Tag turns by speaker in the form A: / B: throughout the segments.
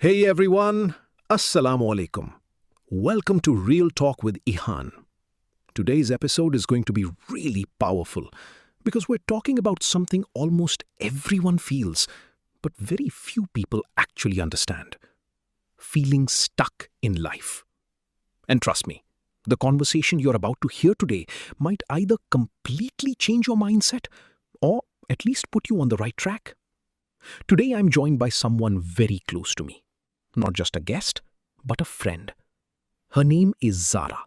A: Hey everyone, Assalamu alaikum. Welcome to Real Talk with Ehaan. Today's episode is going to be really powerful because we're talking about something almost everyone feels, but very few people actually understand. Feeling stuck in life. And trust me, the conversation you're about to hear today might either completely change your mindset or at least put you on the right track. Today I'm joined by someone very close to me. Not just a guest, but a friend. Her name is Zara.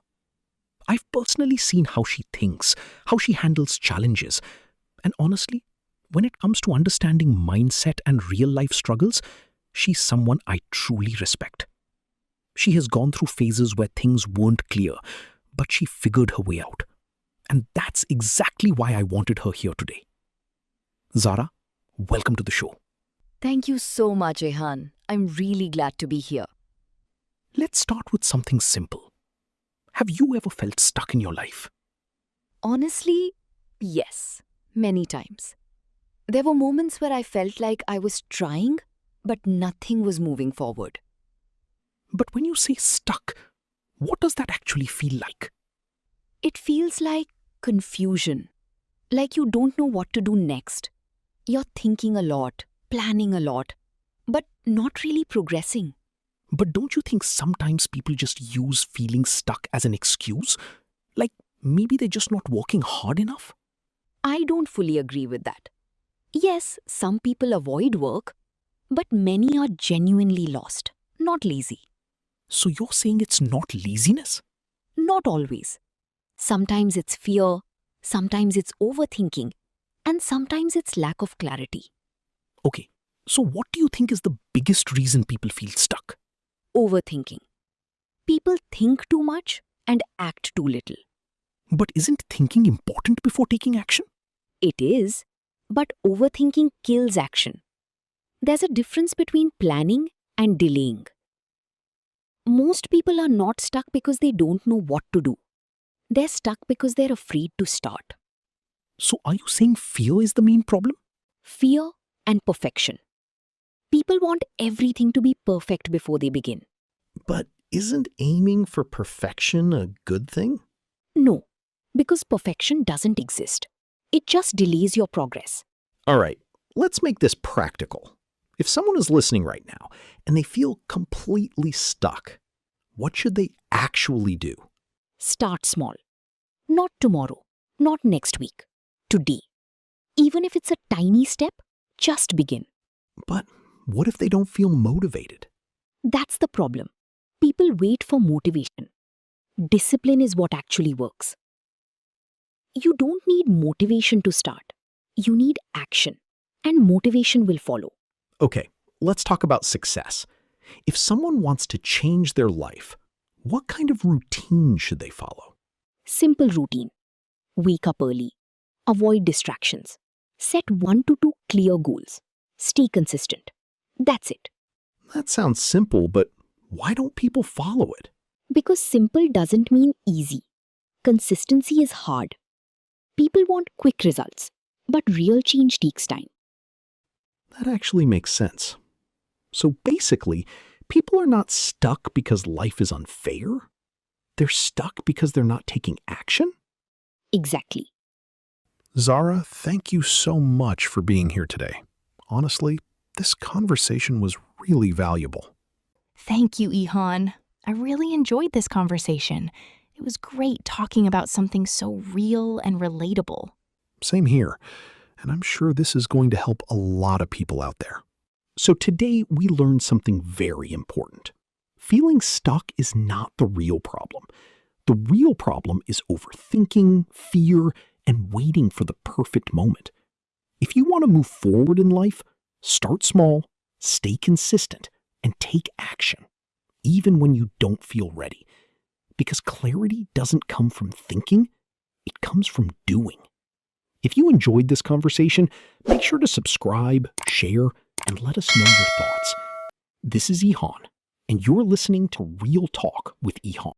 A: I've personally seen how she thinks, how she handles challenges. And honestly, when it comes to understanding mindset and real-life struggles, she's someone I truly respect. She has gone through phases where things weren't clear, but she figured her way out. And that's exactly why I wanted her here today. Zara, welcome to the show.
B: Thank you so much, Ehaan. I'm really glad to be here.
A: Let's start with something simple. Have you ever felt stuck in your life?
B: Honestly, yes, many times. There were moments where I felt like I was trying, but nothing was moving forward.
A: But when you say stuck, what does that actually feel like?
B: It feels like confusion, like you don't know what to do next. You're thinking a lot, planning a lot, but not really progressing.
A: But don't you think sometimes people just use feeling stuck as an excuse? Like maybe they're just not working hard enough?
B: I don't fully agree with that. Yes, some people avoid work, but many are genuinely lost, not lazy.
A: So you're saying it's not laziness?
B: Not always. Sometimes it's fear, sometimes it's overthinking, and sometimes it's lack of clarity.
A: Okay, so what do you think is the biggest reason people feel stuck?
B: Overthinking. People think too much and act too little.
A: But isn't thinking important before taking action?
B: It is, but overthinking kills action. There's a difference between planning and delaying. Most people are not stuck because they don't know what to do. They're stuck because they're afraid to start.
A: So are you saying fear is the main problem?
B: Fear and perfection. People want everything to be perfect before they begin.
A: But isn't aiming for perfection a good thing?
B: No, because perfection doesn't exist. It just delays your progress.
A: All right, let's make this practical. If someone is listening right now and they feel completely stuck, what should they actually do?
B: Start small. Not tomorrow, not next week, today. Even if it's a tiny step, just begin.
A: But what if they don't feel motivated?
B: That's the problem. People wait for motivation. Discipline is what actually works. You don't need motivation to start. You need action, and motivation will follow.
A: Okay, let's talk about success. If someone wants to change their life, what kind of routine should they follow?
B: Simple routine. Wake up early. Avoid distractions. Set 1 to 2 clear goals. Stay consistent. That's it.
A: That sounds simple, but why don't people follow it?
B: Because simple doesn't mean easy. Consistency is hard. People want quick results, but real change takes time.
A: That actually makes sense. So basically, people are not stuck because life is unfair. They're stuck because they're not taking action?
B: Exactly.
A: Zara, thank you so much for being here today. Honestly, this conversation was really valuable.
C: Thank you, Ehaan. I really enjoyed this conversation. It was great talking about something so real and relatable.
A: Same here, and I'm sure this is going to help a lot of people out there. So today we learned something very important. Feeling stuck is not the real problem. The real problem is overthinking, fear, and waiting for the perfect moment. If you want to move forward in life, start small, stay consistent, and take action, even when you don't feel ready. Because clarity doesn't come from thinking, it comes from doing. If you enjoyed this conversation, make sure to subscribe, share, and let us know your thoughts. This is Ehaan, and you're listening to Real Talk with Ehaan.